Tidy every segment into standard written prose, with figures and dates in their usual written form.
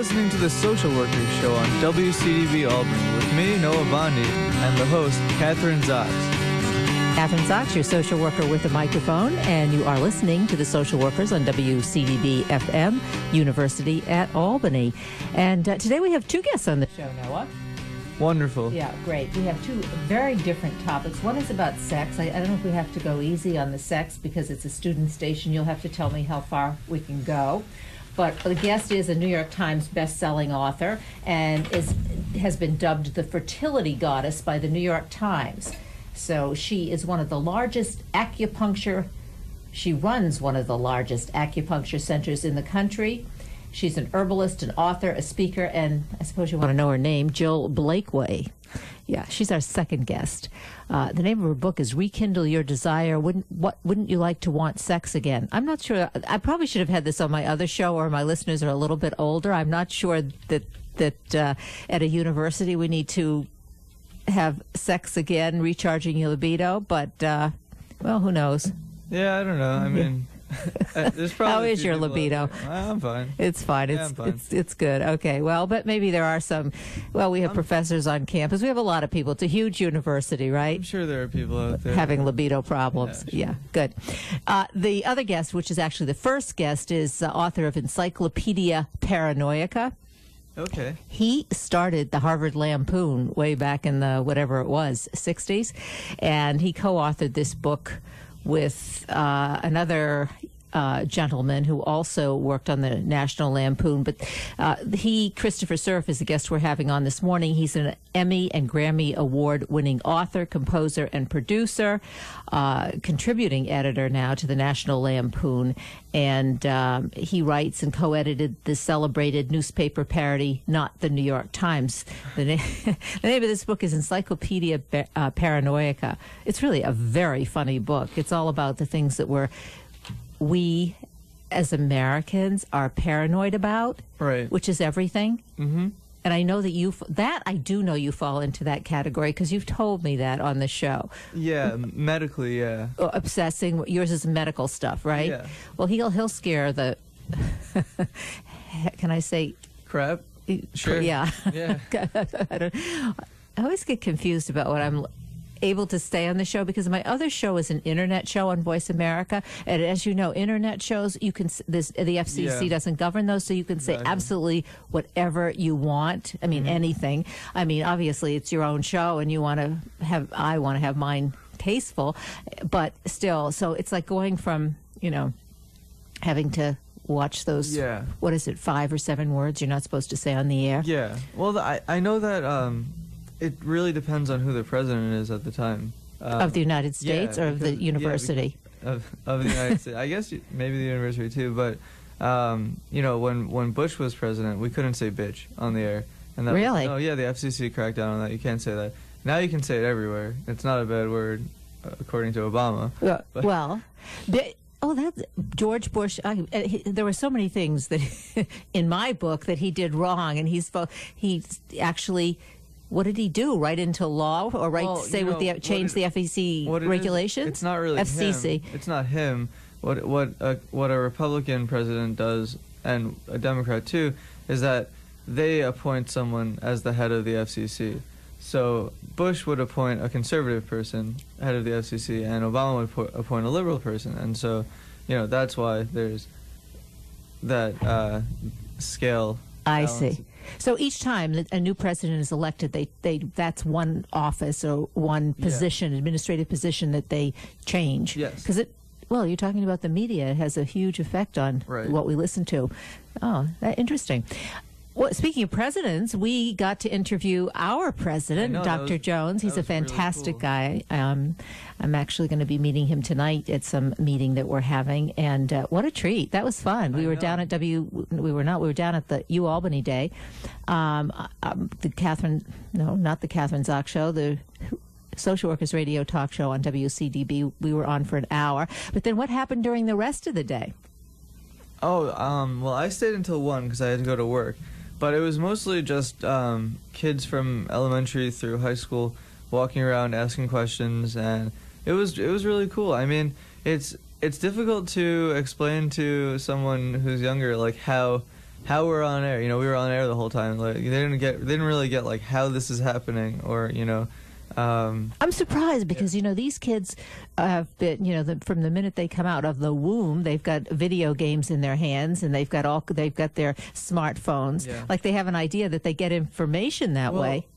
listening to the Social Workers Show on WCDB Albany with me, Noah Bondi, and the host, Catherine Zox. Catherine Zox, your social worker with a microphone, and you are listening to the Social Workers on WCDB FM, University at Albany. And today we have two guests on the show, Noah. Wonderful. Yeah, great. We have two very different topics. One is about sex. I don't know if we have to go easy on the sex because it's a student station. You'll have to tell me how far we can go. But the guest is a New York Times best-selling author and has been dubbed the fertility goddess by the New York Times. So she is one of the largest she runs one of the largest acupuncture centers in the country. She's an herbalist, an author, a speaker, and I suppose you want to know her name, Jill Blakeway. Yeah, she's our second guest. The name of her book is Rekindle Your Desire. Wouldn't you like to want sex again? I'm not sure. I probably should have had this on my other show, or my listeners are a little bit older. I'm not sure that at a university we need to have sex again, recharging your libido, but, well, who knows? Yeah, I don't know. I mean, there's probably how is your libido? I'm fine. It's fine. I'm fine. It's good. Okay. Well, but maybe there are some. Well, we have professors on campus. We have a lot of people. It's a huge university, right? I'm sure there are people out there having libido problems. Yeah, sure. Yeah, good. The other guest, which is actually the first guest, is author of Encyclopedia Paranoiaca. Okay. He started the Harvard Lampoon way back in the, whatever it was, 60s, and he co-authored this book with another gentleman who also worked on the National Lampoon. But Christopher Cerf, is the guest we're having on this morning. He's an Emmy and Grammy Award-winning author, composer, and producer, contributing editor now to the National Lampoon. And he writes and co-edited the celebrated newspaper parody, Not the New York Times. The name of this book is Encyclopedia Paranoiaca. It's really a very funny book. It's all about the things that we as Americans are paranoid about, right? Which is everything. Mm-hmm. And I know that I do know you fall into that category because you've told me that on the show. Yeah, medically, yeah. Obsessing. Yours is medical stuff, right? Yeah. Well, he'll scare the. Can I say crap? Sure. Yeah. Yeah. I always get confused about what I'm able to stay on the show because my other show is an internet show on Voice America, and as you know, internet shows the FCC doesn't govern those, so you can say absolutely whatever you want. I mean, anything. I mean, obviously it's your own show, and I want to have mine tasteful, but still, so it's like going from having to watch those. Yeah. What is it? 5 or 7 words you're not supposed to say on the air. Yeah. Well, I know that. It really depends on who the president is at the time. Of the United States or of the university? Yeah, of the United States. I guess maybe the university too, but, when Bush was president, we couldn't say bitch on the air. And that really? The FCC cracked down on that. You can't say that. Now you can say it everywhere. It's not a bad word, according to Obama. That's George Bush. There were so many things that in my book that he did wrong, and he actually... What did he do? Write into law or change the FEC regulations? It's not really FCC. Him. It's not him. What a Republican president does, and a Democrat too, is that they appoint someone as the head of the FCC. So Bush would appoint a conservative person head of the FCC, and Obama would appoint a liberal person, and so that's why there's that scale. I see. So each time that a new president is elected, that's one office or one position, administrative position that they change. Yes. Because you're talking about the media. It has a huge effect on what we listen to. Oh, interesting. Well, speaking of presidents, we got to interview our president, Dr. Jones. He's a fantastic guy. I'm actually going to be meeting him tonight at some meeting that we're having, and what a treat! That was fun. We were down at We were down at the Albany Day. Not the Catherine Zox Show. The Social Workers Radio Talk Show on WCDB. We were on for an hour. But then, what happened during the rest of the day? I stayed until 1 because I had to go to work. But it was mostly just kids from elementary through high school walking around asking questions, and it was really cool. I mean, it's difficult to explain to someone who's younger like how how we're on air. You know, we were on air the whole time. Like, they didn't really get like how this is happening, or you know. I'm surprised because, you know, these kids have been, you know, from the minute they come out of the womb, they've got video games in their hands, and they've got their smartphones. Yeah. Like, they have an idea that they get information that way.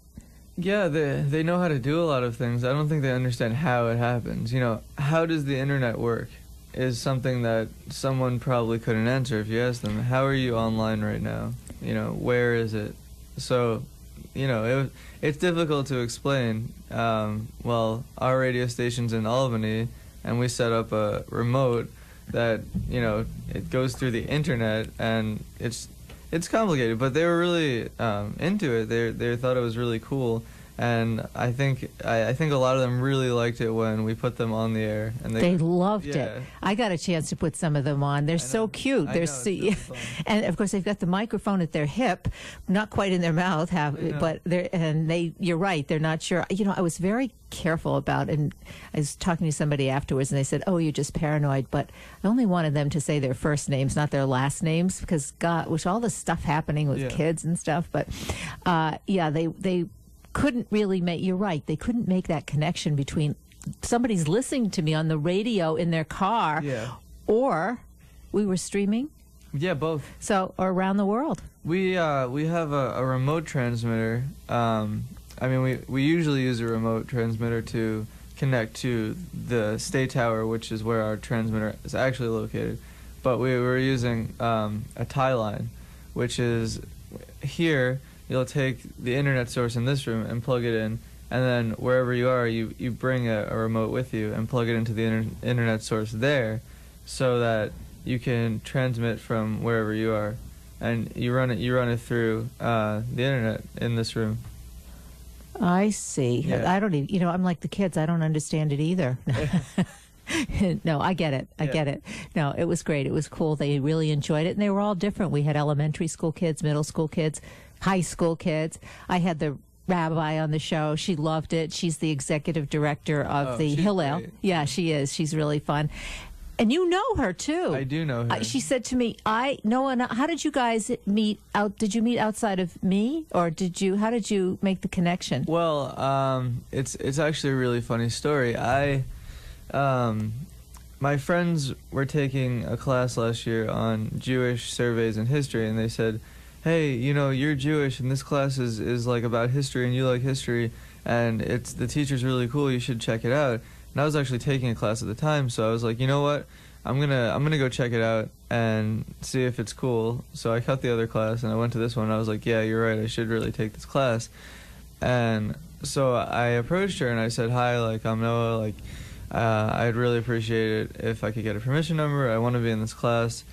Yeah, they know how to do a lot of things. I don't think they understand how it happens. You know, how does the internet work is something that someone probably couldn't answer if you asked them. How are you online right now? You know, where is it? So, you know, it's difficult to explain. Well, our radio station's in Albany, and we set up a remote that, you know, it goes through the internet, and it's complicated, but they were really into it. They thought it was really cool, and I think a lot of them really liked it when we put them on the air, and they loved it. I got a chance to put some of them on. They're so cute. They're really and of course they've got the microphone at their hip, not quite in their mouth, but you're right. They're not sure. You know, I was very careful about, and I was talking to somebody afterwards, and they said, "Oh, you're just paranoid." But I only wanted them to say their first names, not their last names, because God, with all the stuff happening with kids and stuff. But they couldn't really make. You're right. They couldn't make that connection between somebody's listening to me on the radio in their car, or we were streaming. Yeah, both. So, or around the world. We have a remote transmitter. I mean, we usually use a remote transmitter to connect to the State Tower, which is where our transmitter is actually located. But we were using a tie line, which is here. You'll take the internet source in this room and plug it in, and then wherever you are, you bring a remote with you and plug it into the internet source there, so that you can transmit from wherever you are, and you run it through the internet in this room. I see. Yeah. I don't even, you know, I'm like the kids. I don't understand it either. No, I get it. I get it. No, it was great. It was cool. They really enjoyed it, and they were all different. We had elementary school kids, middle school kids, high school kids. I had the rabbi on the show. She loved it. She's the executive director of the Hillel. Great. Yeah, she is. She's really fun. And you know her, too. I do know her. She said to me, Noah, how did you guys meet out? Did you meet outside of me? Or how did you make the connection? Well, it's actually a really funny story. My friends were taking a class last year on Jewish surveys and history, and they said, hey, you know, you're Jewish, and this class is like about history, and you like history, and the teacher's really cool, you should check it out. And I was actually taking a class at the time, so I was like, you know what, I'm gonna go check it out and see if it's cool. So I cut the other class, and I went to this one, and I was like, yeah, you're right, I should really take this class. And so I approached her, and I said, hi, like, I'm Noah, like, I'd really appreciate it if I could get a permission number. I want to be in this class.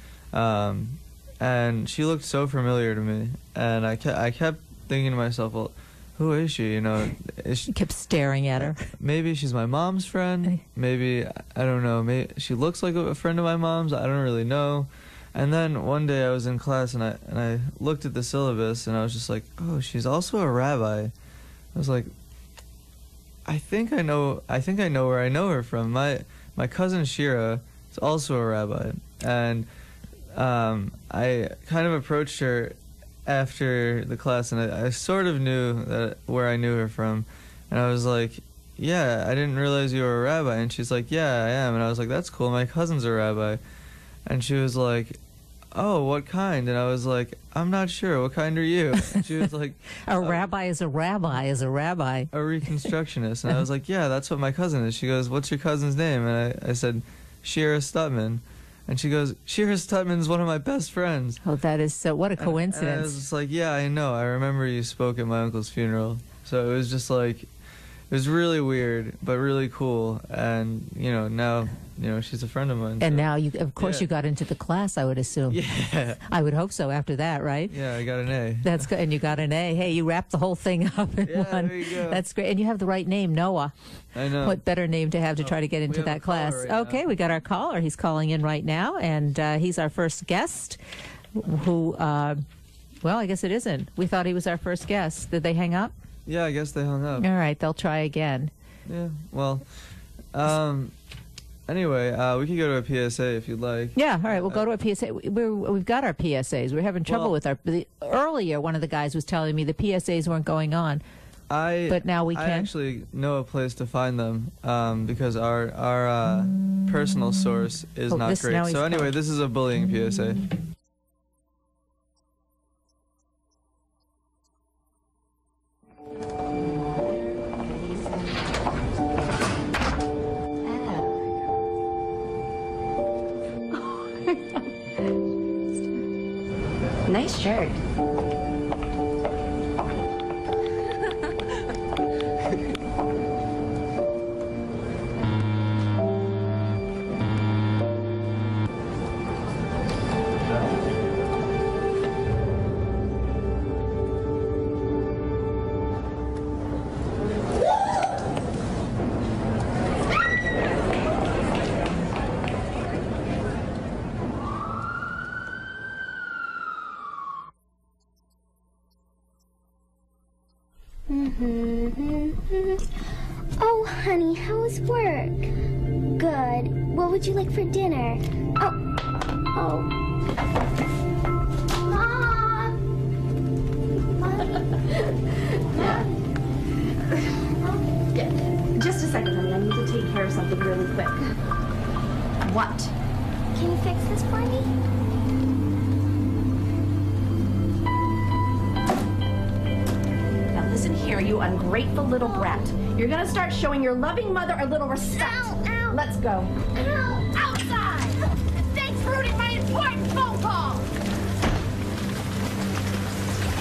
And she looked so familiar to me, and I kept thinking to myself, well, who is she? You know, You kept staring at her. Maybe she's my mom's friend. Maybe, I don't know. Maybe she looks like a friend of my mom's. I don't really know. And then one day I was in class, and I looked at the syllabus, and I was just like, oh, she's also a rabbi. I was like, I think I know where I know her from. My cousin Shira is also a rabbi, and I kind of approached her after the class, and I sort of knew where I knew her from, and I was like, yeah, I didn't realize you were a rabbi. And she's like, yeah, I am. And I was like, that's cool, my cousin's a rabbi. And she was like, oh, what kind? And I was like, I'm not sure, what kind are you? And she was like, a rabbi is a rabbi is a rabbi. A reconstructionist. And I was like, yeah, that's what my cousin is. She goes, what's your cousin's name? And I said, Shira Stutman. And she goes, Shira Stutman's one of my best friends. Oh, that is so, what a coincidence. And I was just like, yeah, I know. I remember you spoke at my uncle's funeral. So it was just like, it was really weird, but really cool. And, you know, now, you know, she's a friend of mine. And so. now, of course, you got into the class, I would assume. Yeah. I would hope so after that, right? Yeah, I got an A. That's good. And you got an A. Hey, you wrapped the whole thing up in one. There you go. That's great. And you have the right name, Noah. I know. What better name to have to try to get into that class? Right okay, now. We got our caller. He's calling in right now, and he's our first guest who, well, I guess it isn't. We thought he was our first guest. Did they hang up? Yeah, I guess they hung up. All right, they'll try again. Yeah, well, Anyway, we could go to a PSA if you'd like. Yeah, all right, we'll go to a PSA. We've got our PSAs. We're having trouble with our... Earlier, one of the guys was telling me the PSAs weren't going on, but now we can. I actually know a place to find them because our personal source is not great. So anyway, this is a bullying PSA. Nice shirt. Oh, honey, how's work? Good. What would you like for dinner? Oh. Mom! Just a second, honey. I need to take care of something really quick. What? Can you fix this for me? Listen here, you ungrateful little brat. You're gonna start showing your loving mother a little respect. Ow. Let's go. Ow. Outside! Thanks for ruining my important phone call!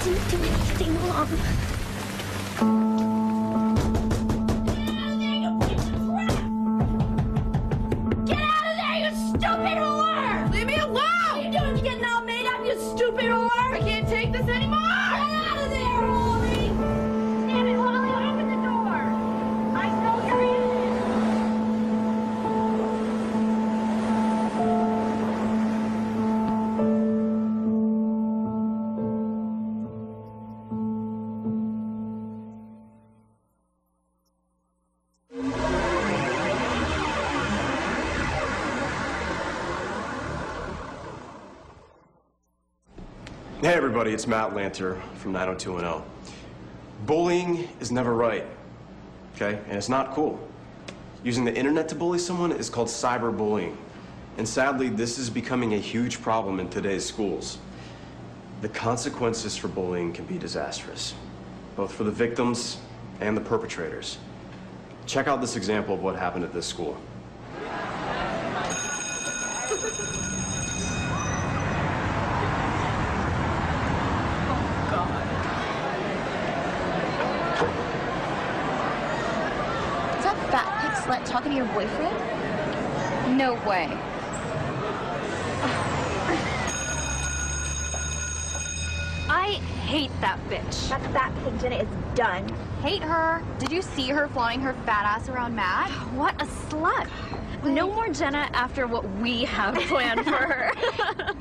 Didn't do anything wrong. Get out of there, you stupid whore! Leave me alone! What are you doing? You getting all made up, you stupid whore? I can't take this anymore! Get out of there, Holly! Damn it, Holly, open the door! I know you're in it! Hey everybody, it's Matt Lanter from 90210. Bullying is never right, okay? And it's not cool. Using the internet to bully someone is called cyberbullying. And sadly, this is becoming a huge problem in today's schools. The consequences for bullying can be disastrous, both for the victims and the perpetrators. Check out this example of what happened at this school. Slut talking to your boyfriend? No way. I hate that bitch. That pig Jenna is done. Hate her. Did you see her flying her fat ass around Matt? What a slut. No more Jenna after what we have planned for her.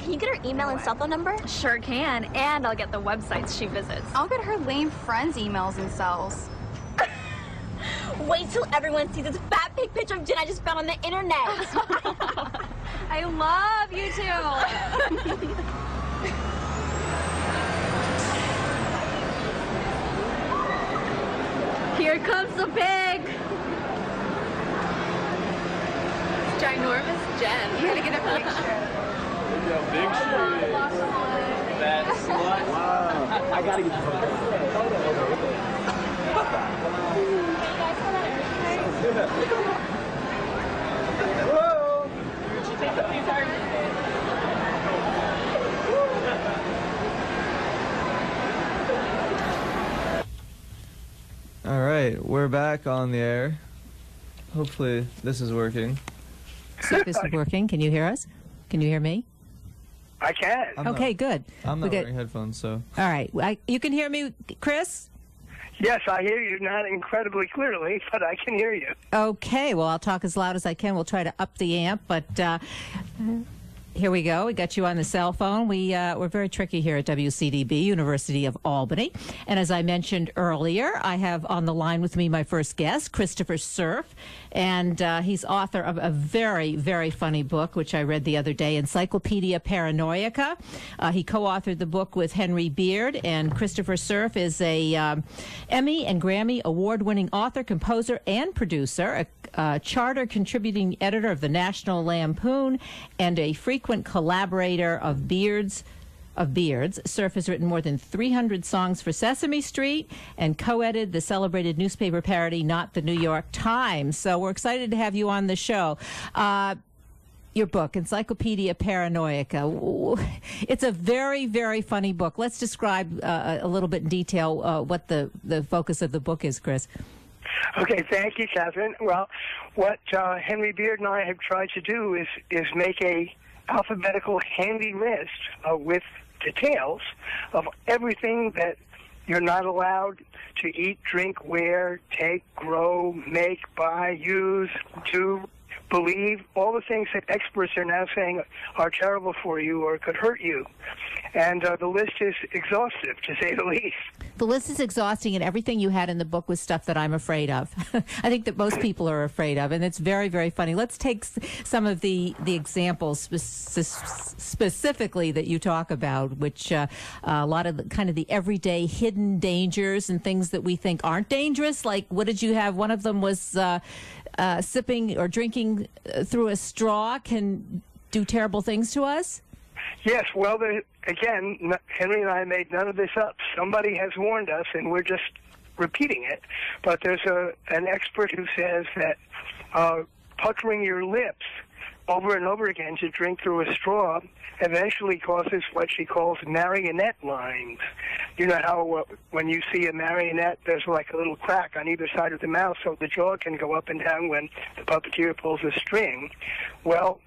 Can you get her email and cell phone number? Sure can, and I'll get the websites she visits. I'll get her lame friends' emails and cells. Wait till everyone sees this fat pig picture of Jen I just found on the internet. I love you too. Here comes the pig. Ginormous Jen. You gotta get a picture. Big shit. That slut. Wow. I gotta get the photo. Whoa! All right, we're back on the air. Hopefully this is working. See if this is working. Can you hear us? Can you hear me? I can. Okay, good. I'm not wearing headphones, so. All right. You can hear me, Chris? Yes, I hear you, not incredibly clearly, but I can hear you. Okay. Well, I'll talk as loud as I can. We'll try to up the amp, but Here we go. We got you on the cell phone. We're very tricky here at WCDB, University of Albany. And as I mentioned earlier, I have on the line with me my first guest, Christopher Cerf. And he's author of a very, very funny book, which I read the other day, Encyclopedia Paranoiaca. He co-authored the book with Henry Beard. And Christopher Cerf is a Emmy and Grammy award-winning author, composer, and producer, a charter contributing editor of the National Lampoon, and a frequent collaborator of Beards. Cerf has written more than 300 songs for Sesame Street and co-edited the celebrated newspaper parody Not the New York Times. So we're excited to have you on the show. Your book, Encyclopedia Paranoiaca. It's a very, very funny book. Let's describe a little bit in detail what the focus of the book is, Chris. Okay, thank you, Catherine. Well, what Henry Beard and I have tried to do is make a alphabetical handy list with details of everything that you're not allowed to eat, drink, wear, take, grow, make, buy, use, do, believe, all the things that experts are now saying are terrible for you or could hurt you. And the list is exhaustive, to say the least. The list is exhausting, and everything you had in the book was stuff that I'm afraid of. I think that most people are afraid of, and it's very, very funny. Let's take some of the examples specifically that you talk about, which a lot of kind of the everyday hidden dangers and things that we think aren't dangerous. Like, what did you have? One of them was sipping or drinking through a straw can do terrible things to us. Yes, well, again, Henry and I made none of this up. Somebody has warned us, and we're just repeating it. But there's an expert who says that puckering your lips over and over again to drink through a straw eventually causes what she calls marionette lines. You know how when you see a marionette, there's like a little crack on either side of the mouth so the jaw can go up and down when the puppeteer pulls a string. Well,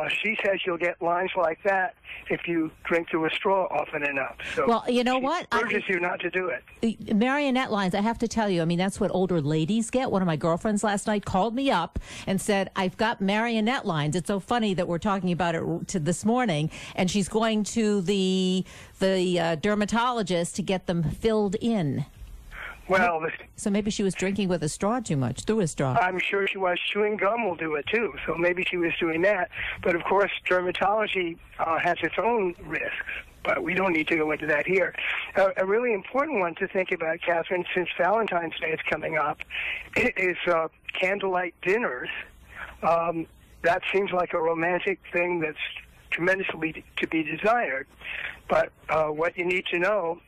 she says you'll get lines like that if you drink through a straw often enough. So well, you know what? Urges you not to do it. Marionette lines, I have to tell you, I mean, that's what older ladies get. One of my girlfriends last night called me up and said, I've got marionette lines. It's so funny that we're talking about it this morning, and she's going to the dermatologist to get them filled in. Well, so maybe she was drinking with a straw too much, through a straw. I'm sure she was. Chewing gum will do it, too. So maybe she was doing that. But, of course, dermatology has its own risks. But we don't need to go into that here. A really important one to think about, Catherine, since Valentine's Day is coming up, is candlelight dinners. That seems like a romantic thing that's tremendously to be desired. But what you need to know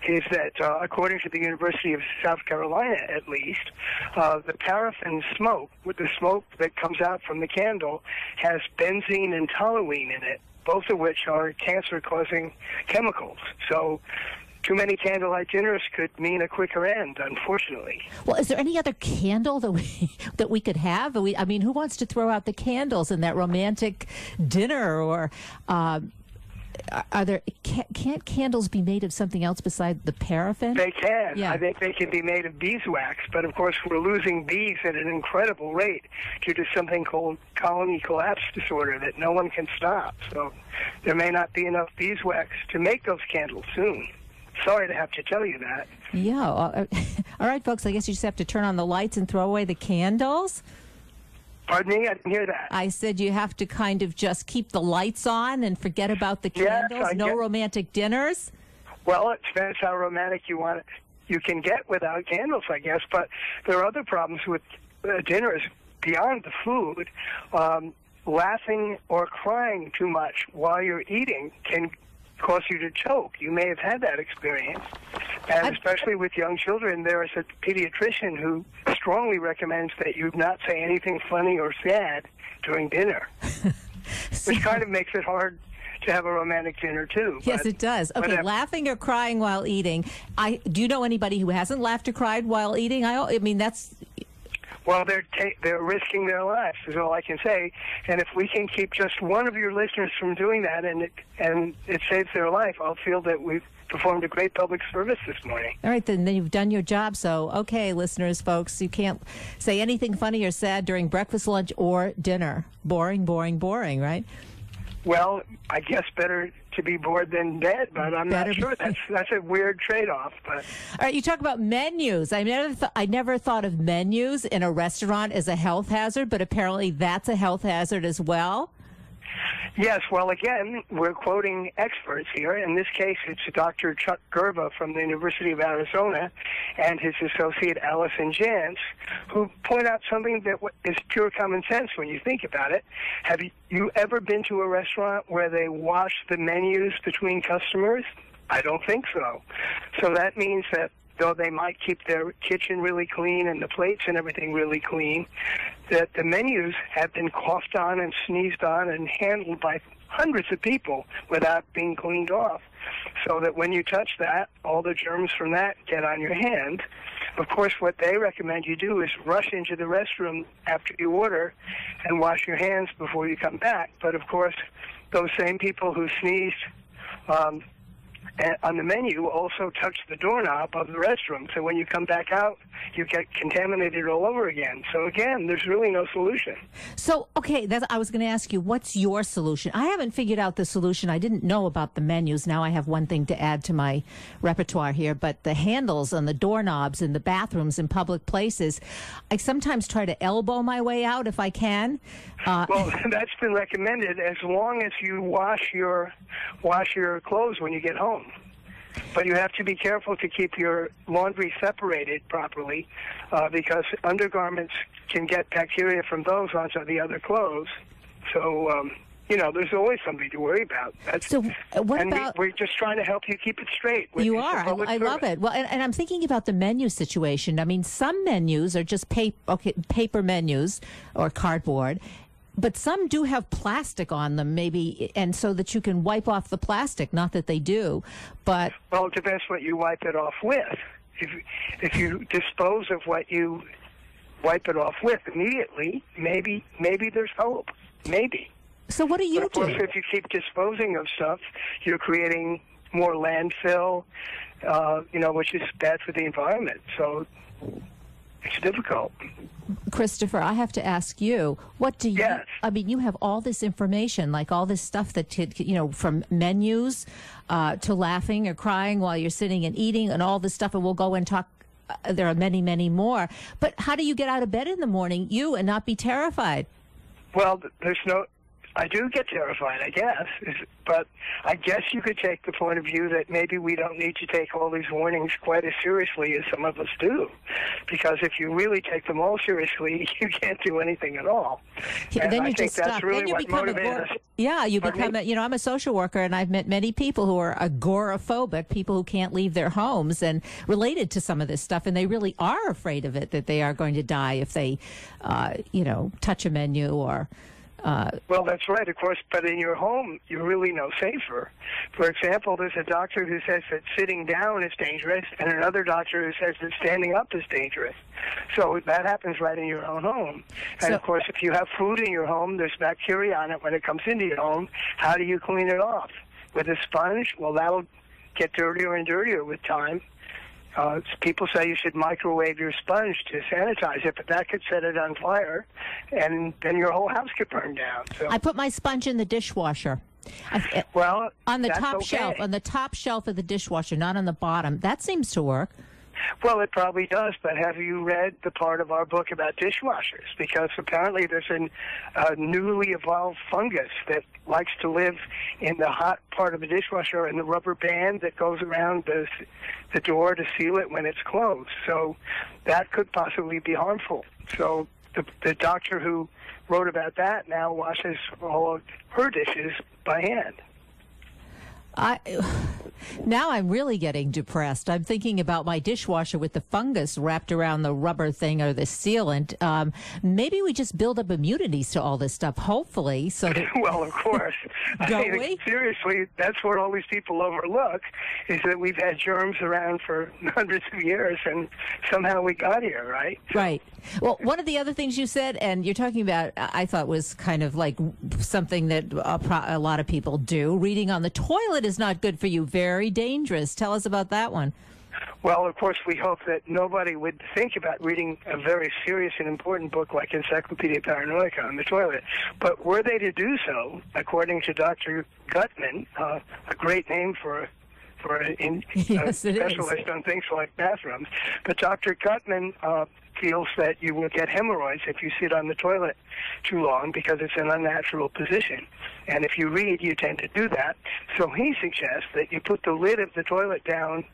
is that, according to the University of South Carolina, at least, the paraffin smoke, with the smoke that comes out from the candle, has benzene and toluene in it, both of which are cancer-causing chemicals. So too many candlelight dinners could mean a quicker end, unfortunately. Well, is there any other candle that we could have? I mean, who wants to throw out the candles in that romantic dinner? Or can't candles be made of something else besides the paraffin? They can. Yeah. I think they can be made of beeswax, but of course we're losing bees at an incredible rate due to something called colony collapse disorder that no one can stop. So there may not be enough beeswax to make those candles soon. Sorry to have to tell you that. Yeah. All right, folks, I guess you just have to turn on the lights and throw away the candles. Pardon me? I didn't hear that. I said you have to kind of just keep the lights on and forget about the candles. Yes, no romantic dinners. Well, it depends how romantic you can get without candles, I guess. But there are other problems with dinners beyond the food. Laughing or crying too much while you're eating can cause you to choke. You may have had that experience. And especially with young children, there is a pediatrician who strongly recommends that you not say anything funny or sad during dinner, which kind of makes it hard to have a romantic dinner, too. Yes, it does. Okay, laughing or crying while eating. Do you know anybody who hasn't laughed or cried while eating? I mean, that's... Well, they're risking their lives, is all I can say. And if we can keep just one of your listeners from doing that, and it saves their life, I'll feel that we've performed a great public service this morning. All right, then you've done your job. So, okay, listeners, folks, you can't say anything funny or sad during breakfast, lunch, or dinner. Boring, boring, boring, right? Well, I guess better to be bored than dead, but I'm not sure. That's a weird trade-off. But all right, you talk about menus. I never thought of menus in a restaurant as a health hazard, but apparently that's a health hazard as well. Yes, well, again, we're quoting experts here. In this case, it's Dr. Chuck Gerba from the University of Arizona and his associate Allison Jantz, who point out something that is pure common sense when you think about it. Have you ever been to a restaurant where they wash the menus between customers? I don't think so. So that means that though they might keep their kitchen really clean and the plates and everything really clean, that the menus have been coughed on and sneezed on and handled by hundreds of people without being cleaned off. So that when you touch that, all the germs from that get on your hand. Of course, what they recommend you do is rush into the restroom after you order and wash your hands before you come back. But of course, those same people who sneezed on the menu also touch the doorknob of the restroom. So when you come back out, you get contaminated all over again. So again, there's really no solution. So, okay, I was going to ask you, what's your solution? I haven't figured out the solution. I didn't know about the menus. Now I have one thing to add to my repertoire here, but the handles on the doorknobs in the bathrooms in public places, I sometimes try to elbow my way out if I can. Well, that's been recommended as long as you wash your clothes when you get home. But you have to be careful to keep your laundry separated properly because undergarments can get bacteria from those onto the other clothes. So, there's always something to worry about. We're just trying to help you keep it straight. You are. I love it. Well, and I'm thinking about the menu situation. I mean, some menus are just paper menus or cardboard. But some do have plastic on them, maybe, and so that you can wipe off the plastic. Not that they do, but well, it depends what you wipe it off with. If you dispose of what you wipe it off with immediately, maybe there's hope. Maybe. So what do you do? Of course, if you keep disposing of stuff, you're creating more landfill, which is bad for the environment. So it's difficult. Christopher, I have to ask you, what do you, I mean, you have all this information, like all this stuff that, from menus to laughing or crying while you're sitting and eating and all this stuff, and we'll go and talk. There are many, many more. But how do you get out of bed in the morning, and not be terrified? Well, I do get terrified, I guess, but I guess you could take the point of view that maybe we don't need to take all these warnings quite as seriously as some of us do, because if you really take them all seriously, you can't do anything at all. Yeah, then I you think just that's stop. really then you what become motivates us. Yeah, you become I'm a social worker, and I've met many people who are agoraphobic, people who can't leave their homes, and related to some of this stuff, and they really are afraid of it, that they are going to die if they, touch a menu or... Well, that's right, of course, but in your home, you're really no safer. For example, there's a doctor who says that sitting down is dangerous, and another doctor who says that standing up is dangerous. So that happens right in your own home. And, of course, if you have food in your home, there's bacteria on it when it comes into your home. How do you clean it off? With a sponge? Well, that'll get dirtier and dirtier with time. People say you should microwave your sponge to sanitize it, but that could set it on fire, and then your whole house could burn down. So. I put my sponge in the dishwasher. Well, on the that's top okay. shelf, on the top shelf of the dishwasher, not on the bottom. That seems to work. Well, it probably does, but have you read the part of our book about dishwashers? Because apparently there's a newly evolved fungus that likes to live in the hot part of the dishwasher and the rubber band that goes around the door to seal it when it's closed. So that could possibly be harmful. So the doctor who wrote about that now washes all of her dishes by hand. Now I'm really getting depressed. I'm thinking about my dishwasher with the fungus wrapped around the rubber thing or the sealant. Maybe we just build up immunities to all this stuff, hopefully. So that well, of course. we? Seriously, that's what all these people overlook, is that we've had germs around for hundreds of years, and somehow we got here, right? Right. Well, one of the other things you said, and you're talking about, I thought was kind of like something that a lot of people do. Reading on the toilet is not good for you. Very dangerous. Tell us about that one. Well, of course, we hope that nobody would think about reading a very serious and important book like Encyclopedia Paranoiaca on the toilet. But were they to do so, according to Dr. Gutman, a great name for a specialist on things like bathrooms, but Dr. Gutman feels that you will get hemorrhoids if you sit on the toilet too long because it's an unnatural position. And if you read, you tend to do that. So he suggests that you put the lid of the toilet down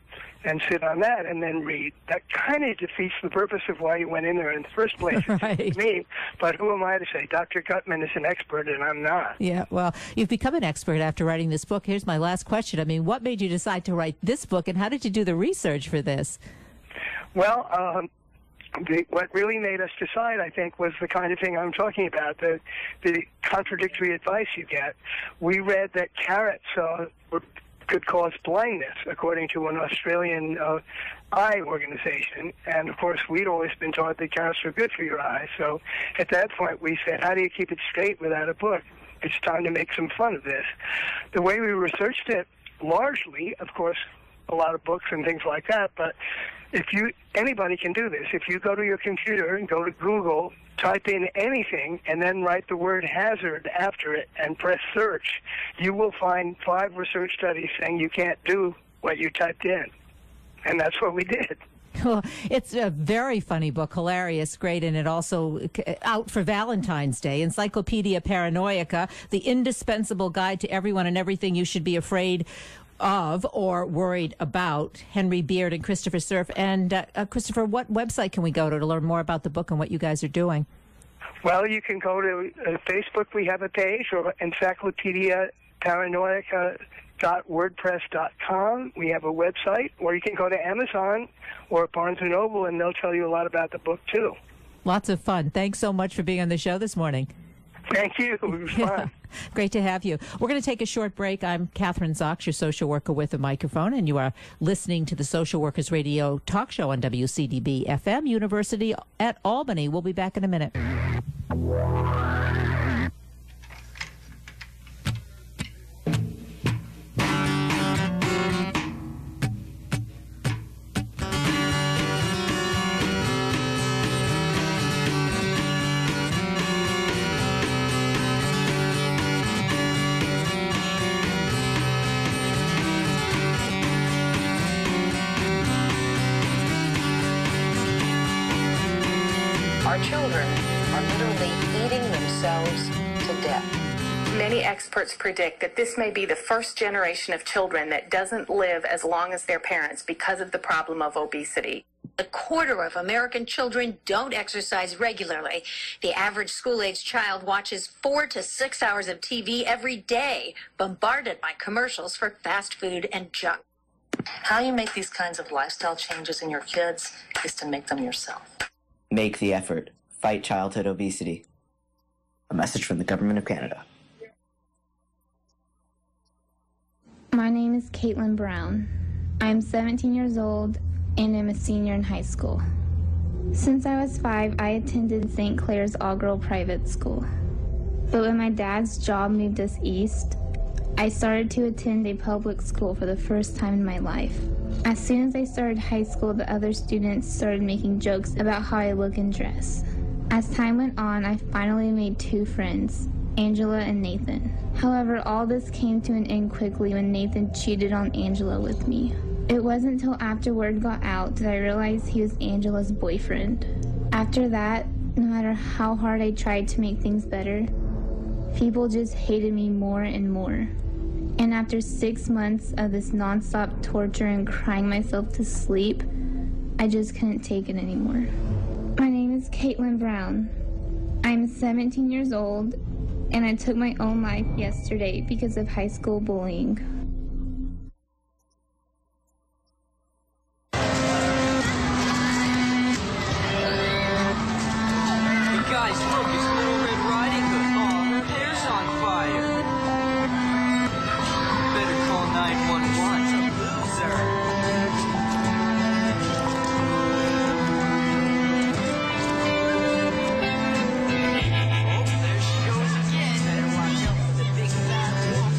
and sit on that and then read. That kind of defeats the purpose of why you went in there in the first place. Right. Me, but who am I to say? Dr. Gutman is an expert and I'm not. Yeah, well, you've become an expert after writing this book. Here's my last question. I mean, what made you decide to write this book, and how did you do the research for this? Well, what really made us decide, I think, was the kind of thing I'm talking about, the contradictory advice you get. We read that carrots could cause blindness, according to an Australian eye organization. And, of course, we'd always been taught that carrots were good for your eyes. So at that point, we said, how do you keep it straight without a book? It's time to make some fun of this. The way we researched it, largely, of course, a lot of books and things like that, but anybody can do this. If you go to your computer and go to Google, type in anything, and then write the word hazard after it and press search, you will find 5 research studies saying you can't do what you typed in. And that's what we did. Well, it's a very funny book, hilarious, great, and it also out for Valentine's Day. Encyclopedia Paranoiaca, the indispensable guide to everyone and everything you should be afraid of or worried about. Henry Beard and Christopher Cerf. And Christopher, what website can we go to learn more about the book and what you guys are doing? Well, you can go to Facebook. We have a page, or Encyclopedia Paranoiaca.wordpress.com. We have a website, or you can go to Amazon or Barnes & Noble, and they'll tell you a lot about the book, too. Lots of fun. Thanks so much for being on the show this morning. Thank you. It was fun. Great to have you. We're going to take a short break. I'm Catherine Zox, your social worker with a microphone, and you are listening to the Social Workers Radio talk show on WCDB FM, University at Albany. We'll be back in a minute. Our children are literally eating themselves to death. Many experts predict that this may be the first generation of children that doesn't live as long as their parents because of the problem of obesity. A quarter of American children don't exercise regularly. The average school-age child watches 4 to 6 hours of TV every day, bombarded by commercials for fast food and junk. How you make these kinds of lifestyle changes in your kids is to make them yourself. Make the effort. Fight childhood obesity. A message from the Government of Canada. My name is Caitlin Brown. I'm 17 years old and am a senior in high school. Since I was 5, I attended St. Clair's all-girl private school. But when my dad's job moved us east, I started to attend a public school for the first time in my life. As soon as I started high school, the other students started making jokes about how I look and dress. As time went on, I finally made 2 friends, Angela and Nathan. However, all this came to an end quickly when Nathan cheated on Angela with me. It wasn't until after word got out that I realized he was Angela's boyfriend. After that, no matter how hard I tried to make things better, people just hated me more and more. And after 6 months of this nonstop torture and crying myself to sleep, I just couldn't take it anymore. My name is Caitlin Brown. I'm 17 years old, and I took my own life yesterday because of high school bullying. Hey guys, look, it's Little Red Riding Hood. Oh, her hair's on fire. Better call 911. It's a loser. Oh, there she goes again. Better watch out for the big bad wolf.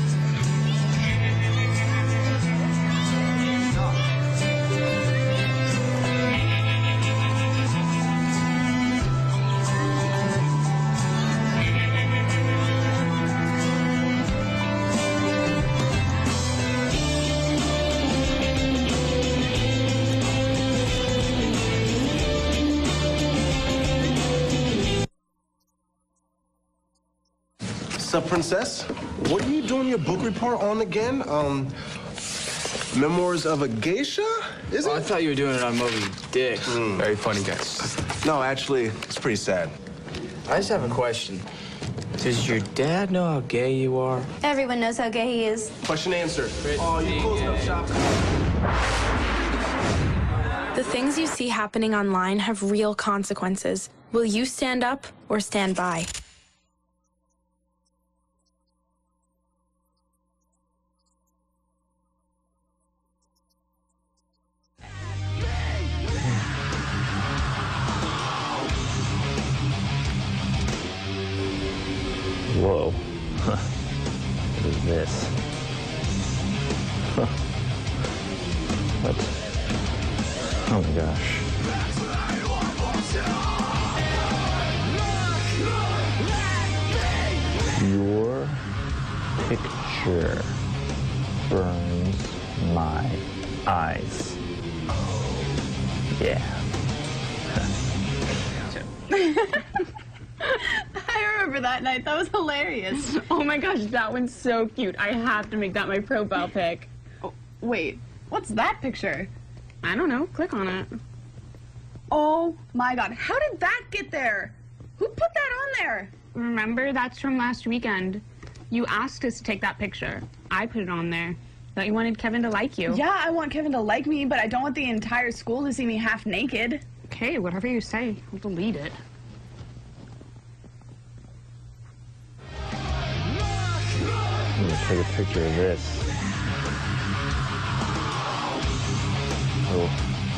What's up, princess? What are you doing your book report on again? Memoirs of a Geisha? Is it? I thought you were doing it on Moby Dick. Very funny, guys. No, actually, it's pretty sad. I just have a question. Does your dad know how gay you are? Everyone knows how gay he is. Question answered. Oh, you closing up shop. The things you see happening online have real consequences. Will you stand up or stand by? Whoa. What is this? What? Oh my gosh. Your picture burns my eyes. Yeah. I remember that night. That was hilarious. Oh my gosh, that one's so cute. I have to make that my profile pic. Oh, wait, what's that picture? I don't know. Click on it. Oh my god, how did that get there? Who put that on there? Remember, that's from last weekend. You asked us to take that picture. I put it on there. Thought you wanted Kevin to like you. Yeah, I want Kevin to like me, but I don't want the entire school to see me half naked. Okay, whatever you say. I'll delete it. I'm gonna take a picture of this. Oh,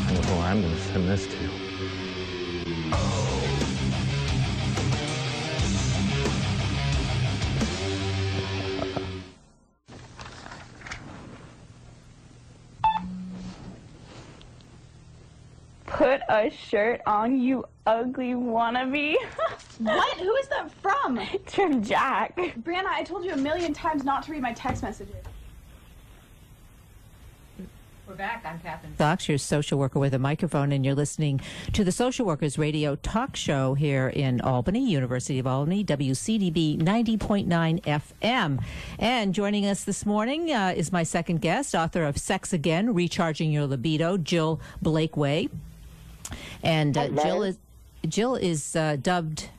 I know who I'm gonna send this to. Put a shirt on, you ugly wannabe. What? Who is that from? It's from Jack. Brianna, I told you a million times not to read my text messages. We're back. I'm Catherine Fox, your social worker with a microphone, and you're listening to the Social Workers Radio talk show here in Albany, University of Albany, WCDB 90.9 FM. And joining us this morning is my second guest, author of Sex Again, Recharging Your Libido, Jill Blakeway. And Jill is dubbed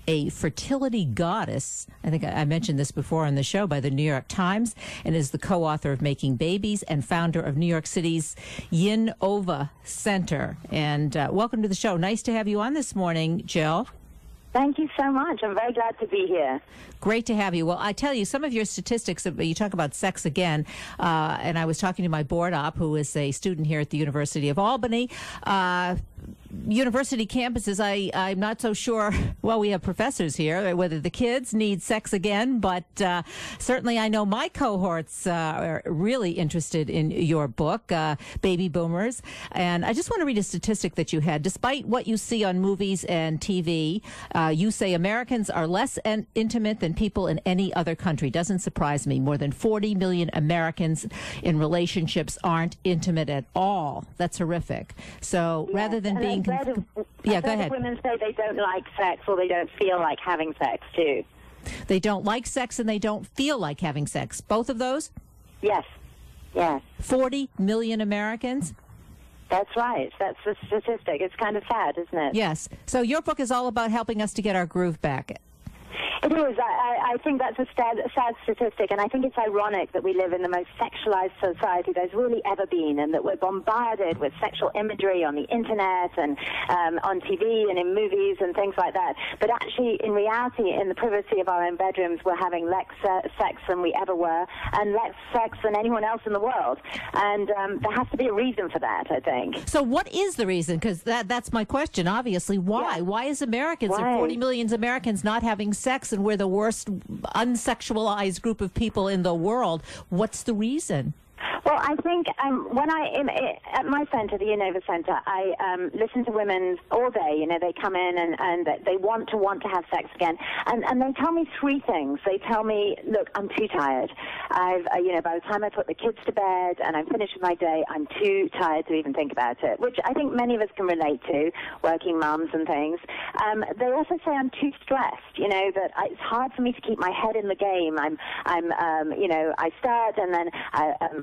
a fertility goddess. I think I mentioned this before on the show, by the New York Times, and is the co-author of Making Babies and founder of New York City's YinOva Center. And welcome to the show. Nice to have you on this morning, Jill. Thank you so much. I'm very glad to be here. Great to have you. Well, I tell you, some of your statistics, you talk about Sex Again, and I was talking to my board op, who is a student here at the University of Albany. University campuses, I'm not so sure. Well, we have professors here, whether the kids need sex again, but certainly I know my cohorts are really interested in your book, Baby Boomers. And I just want to read a statistic that you had. Despite what you see on movies and TV, you say Americans are less intimate than people in any other country. Doesn't surprise me. More than 40 million Americans in relationships aren't intimate at all. That's horrific. So rather than being... Yeah, go ahead. Women say they don't like sex or they don't feel like having sex, too. They don't like sex and they don't feel like having sex. Both of those? Yes. Yes. 40 million Americans? That's right. That's the statistic. It's kind of sad, isn't it? Yes. So your book is all about helping us to get our groove back. It is. I think that's a sad statistic, and I think it's ironic that we live in the most sexualized society there's really ever been, and that we're bombarded with sexual imagery on the internet and on TV and in movies and things like that. But actually, in reality, in the privacy of our own bedrooms, we're having less sex than we ever were, and less sex than anyone else in the world. And there has to be a reason for that, I think. So what is the reason? Because that's my question, obviously. Why? Yeah. Why is Americans, or 40 million Americans, not having sex, and we're the worst unsexualized group of people in the world? What's the reason? Well, I think when at my center, the YinOva Center, I listen to women all day. You know, they come in and they want to have sex again, and they tell me three things. They tell me, look, I'm too tired. By the time I put the kids to bed and I'm finished with my day, I'm too tired to even think about it, which I think many of us can relate to, working mums and things. They also say I'm too stressed. You know, that it's hard for me to keep my head in the game. I start and then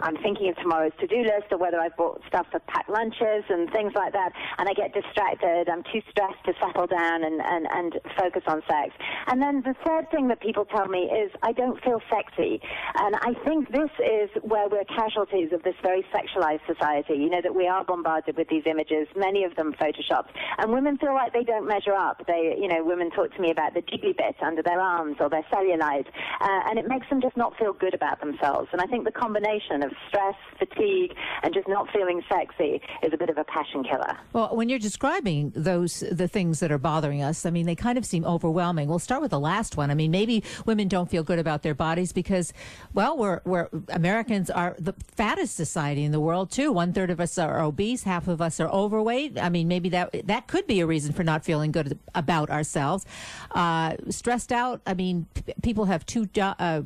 I'm thinking of tomorrow's to-do list or whether I've bought stuff for packed lunches and things like that, and I get distracted. I'm too stressed to settle down and focus on sex. And then the third thing that people tell me is I don't feel sexy. And I think this is where we're casualties of this very sexualized society. You know, that we are bombarded with these images, many of them photoshopped, and women feel like they don't measure up. Women talk to me about the jiggly bit under their arms or their cellulite, and it makes them just not feel good about themselves. And I think the combination of stress, fatigue, and just not feeling sexy is a bit of a passion killer. Well, when you're describing the things that are bothering us, I mean, they kind of seem overwhelming. We'll start with the last one. I mean, maybe women don't feel good about their bodies because, well, we're Americans are the fattest society in the world too. 1/3 of us are obese, half of us are overweight. I mean, maybe that could be a reason for not feeling good about ourselves. Stressed out. I mean, people have two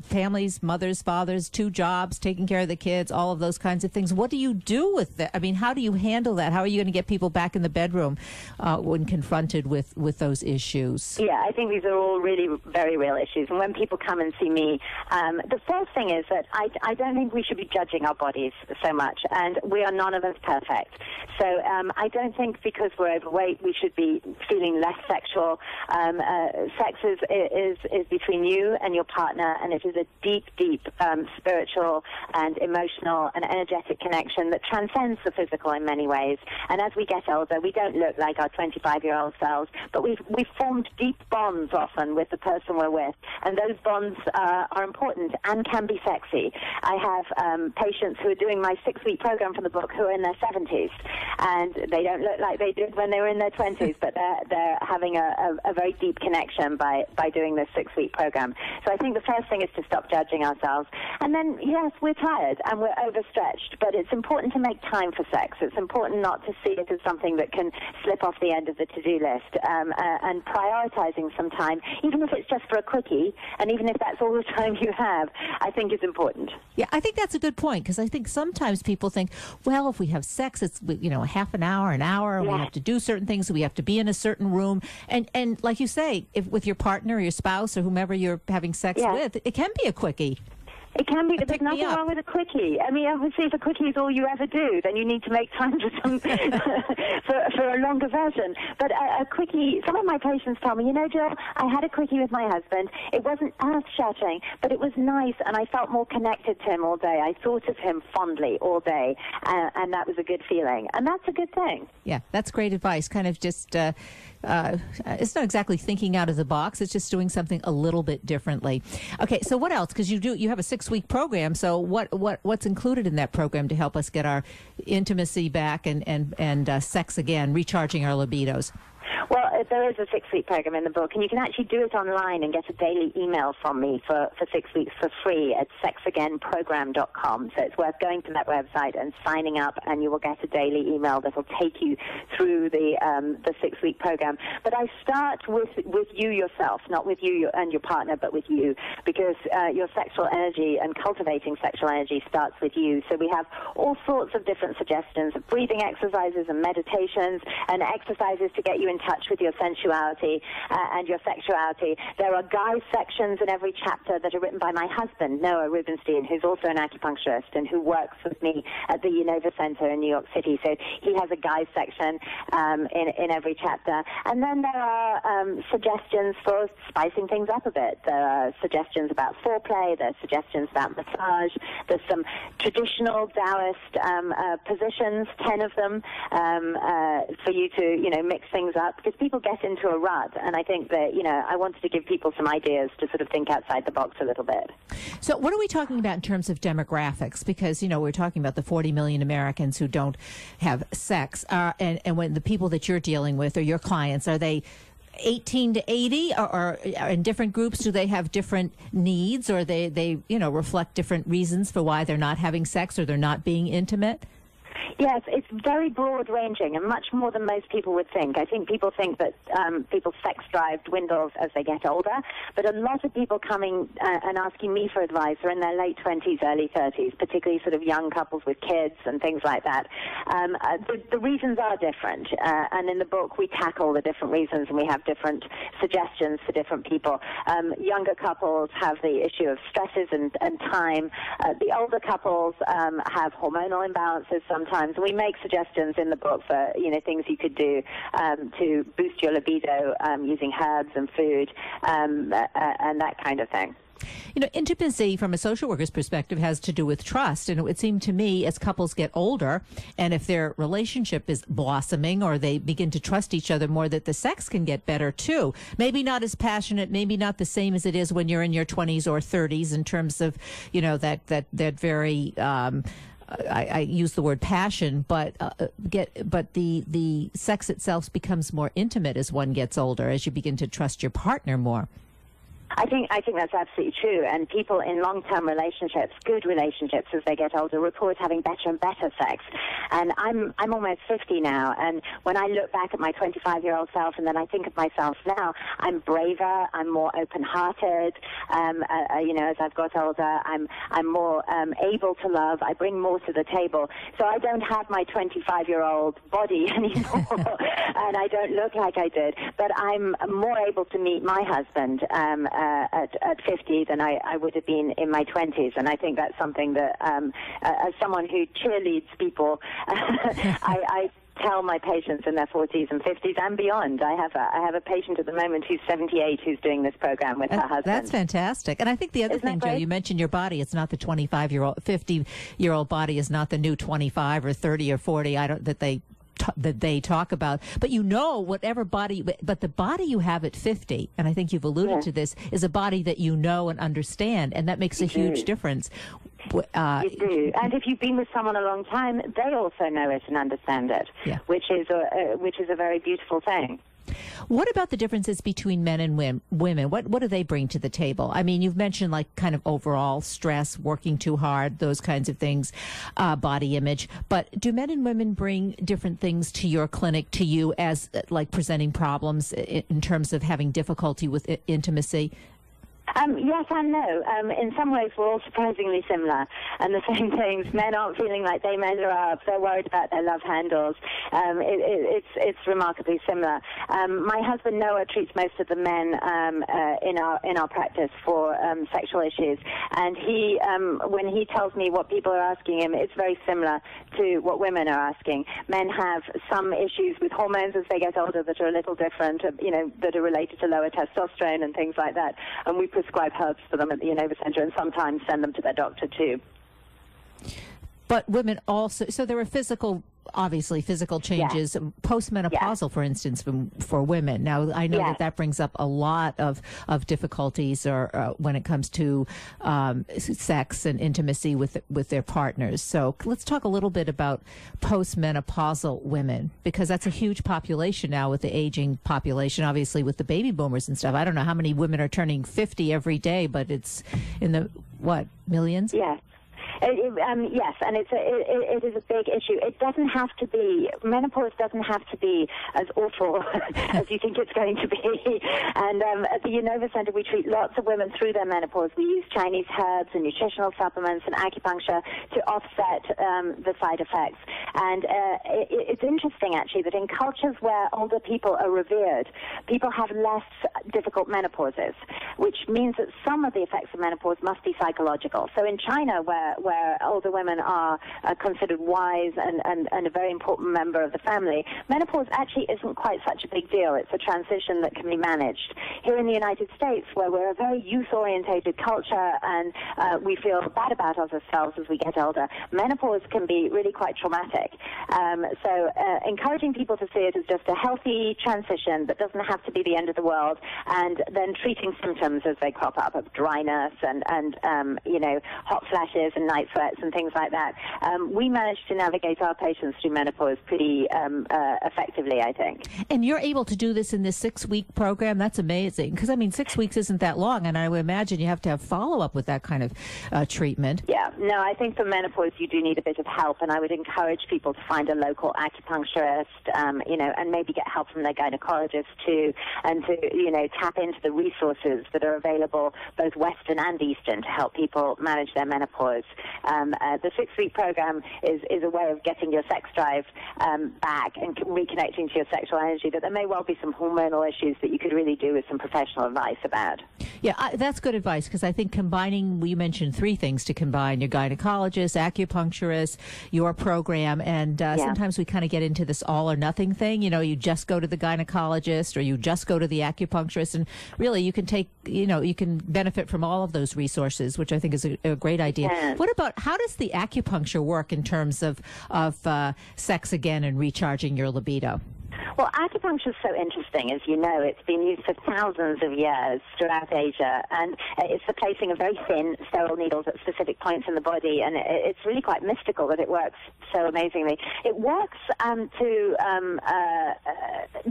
families, mothers, fathers, 2 jobs, taking care of the kids, all of those kinds of things. What do you do with that? I mean, how do you handle that? How are you going to get people back in the bedroom when confronted with those issues? Yeah, I think these are all really very real issues. And when people come and see me, the first thing is that I don't think we should be judging our bodies so much, and we are none of us perfect. So I don't think because we're overweight we should be feeling less sexual. Sex is between you and your partner, and it is a deep, spiritual and emotional and energetic connection that transcends the physical in many ways. And as we get older, we don't look like our 25-year-old selves, but we've formed deep bonds often with the person we're with, and those bonds are important and can be sexy. I have patients who are doing my 6-week program for the book who are in their 70s, and they don't look like they did when they were in their 20s, but they're having a very deep connection by doing this 6-week program. So I think the first thing is to stop judging ourselves. And then, yes, we're tired and we're overstretched, but it's important to make time for sex. It's important not to see it as something that can slip off the end of the to-do list, and prioritizing some time, even if it's just for a quickie, and even if that's all the time you have, I think is important. Yeah, I think that's a good point, because I think sometimes people think, well, if we have sex, it's, half an hour, and we have to do certain things, we have to be in a certain room. And like you say, if with your partner or your spouse or whomever you're having sex with, it can be a quickie. It can be, but there's nothing wrong with a quickie. I mean, obviously, if a quickie is all you ever do, then you need to make time for some for a longer version. But a quickie, some of my patients tell me, Jill, I had a quickie with my husband. It wasn't earth-shattering, but it was nice, and I felt more connected to him all day. I thought of him fondly all day, and that was a good feeling. And that's a good thing. Yeah, that's great advice. Kind of just... it's not exactly thinking out of the box. It's just doing something a little bit differently. Okay, so what else? Because you have a 6-week program. So what's included in that program to help us get our intimacy back and sex again, recharging our libidos? Well, there is a 6-week program in the book, and you can actually do it online and get a daily email from me for 6 weeks for free at sexagainprogram.com. So it's worth going to that website and signing up, and you will get a daily email that will take you through the 6-week program. But I start with you yourself, not with you and your partner, but with you, because your sexual energy and cultivating sexual energy starts with you. So we have all sorts of different suggestions of breathing exercises and meditations and exercises to get you in touch with your sensuality and your sexuality. There are guide sections in every chapter that are written by my husband, Noah Rubenstein, who's also an acupuncturist and who works with me at the YinOva Center in New York City. So he has a guide section in every chapter. And then there are suggestions for spicing things up a bit. There are suggestions about foreplay. There are suggestions about massage. There's some traditional Taoist positions, 10 of them, for you to, mix things up, because people get into a rut, and I think that, I wanted to give people some ideas to sort of think outside the box a little bit. So what are we talking about in terms of demographics? Because, we're talking about the 40 million Americans who don't have sex, and when the people that you're dealing with or your clients, are they 18 to 80, or in different groups, do they have different needs, or they reflect different reasons for why they're not having sex or they're not being intimate? Yes, it's very broad-ranging and much more than most people would think. I think people think that people's sex drive dwindles as they get older, but a lot of people coming and asking me for advice are in their late 20s, early 30s, particularly sort of young couples with kids and things like that. The reasons are different, and in the book we tackle the different reasons, and we have different suggestions for different people. Younger couples have the issue of stresses and time. The older couples have hormonal imbalances sometimes. We make suggestions in the book for things you could do to boost your libido using herbs and food and that kind of thing. Intimacy from a social worker's perspective has to do with trust. And it would seem to me as couples get older, and if their relationship is blossoming or they begin to trust each other more, that the sex can get better too. Maybe not as passionate, maybe not the same as it is when you're in your 20s or 30s in terms of, that very... I use the word passion, but the sex itself becomes more intimate as one gets older, as you begin to trust your partner more. I think that's absolutely true. And people in long-term relationships, good relationships as they get older, report having better and better sex. And I'm almost 50 now, and when I look back at my 25-year-old self and then I think of myself now, I'm braver, I'm more open-hearted. As I've got older, I'm more able to love. I bring more to the table. So I don't have my 25-year-old body anymore, and I don't look like I did. But I'm more able to meet my husband at 50 than I would have been in my 20s, and I think that's something that, as someone who cheerleads people, I tell my patients in their 40s and 50s and beyond. I have a patient at the moment who's 78 who's doing this program with her husband. That's fantastic. And I think the other thing, Joe, you mentioned your body. It's not the 25-year-old, 50-year-old body is not the new 25 or 30 or 40. That they talk about, but whatever body, but the body you have at 50, and I think you've alluded to this, is a body that you know and understand, and that makes a huge difference. You do, and if you've been with someone a long time, they also know it and understand it, which is a very beautiful thing. What about the differences between men and women? What do they bring to the table? I mean, you've mentioned like kind of overall stress, working too hard, those kinds of things, body image. But do men and women bring different things to your clinic, to you, as like presenting problems in terms of having difficulty with intimacy? Yes and no. In some ways, we're all surprisingly similar. And the same things, men aren't feeling like they measure up. They're worried about their love handles. It's remarkably similar. My husband, Noah, treats most of the men in our practice for sexual issues. And he, when he tells me what people are asking him, it's very similar to what women are asking. Men have some issues with hormones as they get older that are a little different, that are related to lower testosterone and things like that. And we prescribe herbs for them at the YinOva Center, and sometimes send them to their doctor too. But women also, so there are obviously physical changes, postmenopausal, for instance, for women. Now, I know that brings up a lot of difficulties or when it comes to sex and intimacy with their partners. So let's talk a little bit about postmenopausal women, because that's a huge population now with the aging population, obviously with the baby boomers and stuff. I don't know how many women are turning 50 every day, but it's in the, millions? Yes. Yes, and it is a big issue. It doesn't have to be, menopause doesn't have to be as awful as you think it's going to be. And at the YinOva Center, we treat lots of women through their menopause. We use Chinese herbs and nutritional supplements and acupuncture to offset the side effects. And it's interesting, actually, that in cultures where older people are revered, people have less difficult menopauses, which means that some of the effects of menopause must be psychological. So in China, where older women are considered wise and a very important member of the family, menopause actually isn't quite such a big deal. It's a transition that can be managed. Here in the United States, where we're a very youth-orientated culture and we feel bad about ourselves as we get older, menopause can be really quite traumatic. So encouraging people to see it as just a healthy transition that doesn't have to be the end of the world, and then treating symptoms as they crop up of dryness and hot flashes and night night sweats and things like that. We managed to navigate our patients through menopause pretty effectively, I think. And you're able to do this in this 6-week program? That's amazing. Because, I mean, 6 weeks isn't that long, and I would imagine you have to have follow-up with that kind of treatment. Yeah. No, I think for menopause you do need a bit of help, and I would encourage people to find a local acupuncturist, and maybe get help from their gynecologist too, and to, tap into the resources that are available both Western and Eastern to help people manage their menopause. The 6-week program is a way of getting your sex drive back and reconnecting to your sexual energy, but there may well be some hormonal issues that you could really do with some professional advice about. Yeah, that's good advice, because I think combining, you mentioned 3 things to combine: your gynecologist, acupuncturist, your program, and sometimes we kind of get into this all or nothing thing. You just go to the gynecologist or you just go to the acupuncturist, and really you can take, you can benefit from all of those resources, which I think is a great idea. Yeah. What about, how does the acupuncture work in terms of sex again and recharging your libido? Well, acupuncture is so interesting. As you know, it's been used for thousands of years throughout Asia, and it's the placing of very thin, sterile needles at specific points in the body, and it's really quite mystical that it works so amazingly. It works to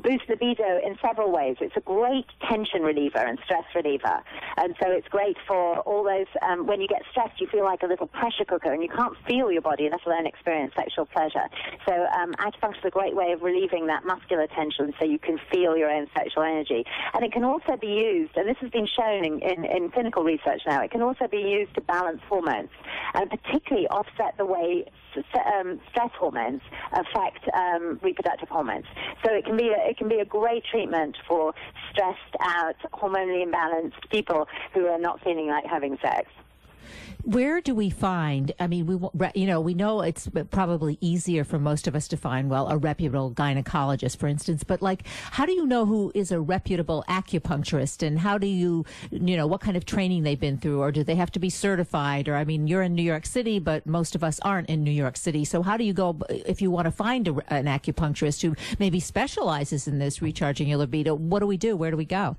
boost libido in several ways. It's a great tension reliever and stress reliever, and so it's great for all those, when you get stressed, you feel like a little pressure cooker, and you can't feel your body, let alone experience sexual pleasure. So acupuncture is a great way of relieving that muscular tension so you can feel your own sexual energy. And it can also be used, and this has been shown in clinical research now, it can also be used to balance hormones, and particularly offset the way stress hormones affect reproductive hormones. So it can be a great treatment for stressed out, hormonally imbalanced people who are not feeling like having sex. Where do we find, I mean, we know it's probably easier for most of us to find, a reputable gynecologist, for instance, but how do you know who is a reputable acupuncturist, and how do you, what kind of training they've been through, or do they have to be certified? Or, I mean, you're in New York City, but most of us aren't in New York City. So how do you go, if you want to find an acupuncturist who maybe specializes in this, recharging your libido, what do we do? Where do we go?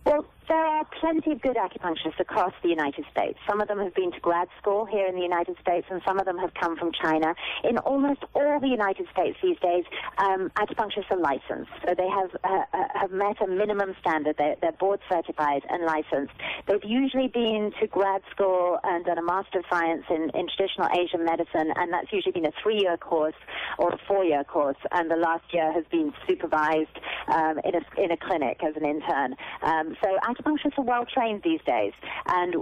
Well, there are plenty of good acupuncturists across the United States. Some of them have been to grad school here in the United States, and some of them have come from China. In almost all the United States these days, acupuncturists are licensed. So they have met a minimum standard. They're board certified and licensed. They've usually been to grad school and done a Master of Science in traditional Asian medicine, and that's usually been a 3-year course or a 4-year course, and the last year has been supervised in a clinic as an intern. So acupuncturists are well trained these days and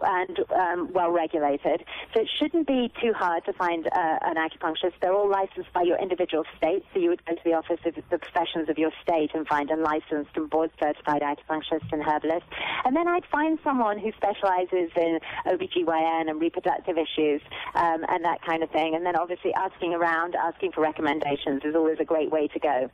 well regulated. So it shouldn't be too hard to find an acupuncturist. They're all licensed by your individual state. So you would go to the office of the professions of your state and find a licensed and board certified acupuncturist and herbalist. And then I'd find someone who specializes in OBGYN and reproductive issues and that kind of thing. And then obviously asking around, asking for recommendations is always a great way to go.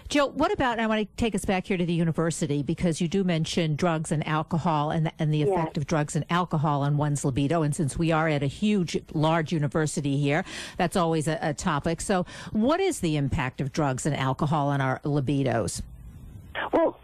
Jill, what about, I want to take us back here to the university, because you do mention drugs and alcohol and the effect of drugs and alcohol on one's libido. And since we are at a large university here, that's always a topic. So what is the impact of drugs and alcohol on our libidos? Well,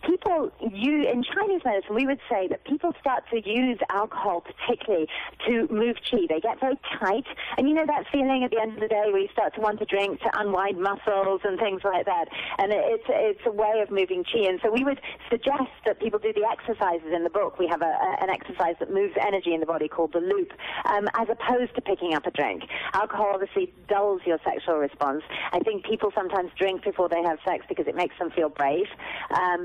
people in Chinese medicine, we would say that people start to use alcohol particularly to move qi. They get very tight, and you know that feeling at the end of the day where you start to want to drink to unwind muscles and things like that. And it's a way of moving qi. And so we would suggest that people do the exercises in the book. We have an exercise that moves energy in the body called the loop, as opposed to picking up a drink. Alcohol obviously dulls your sexual response. I think people sometimes drink before they have sex because it makes them feel brave,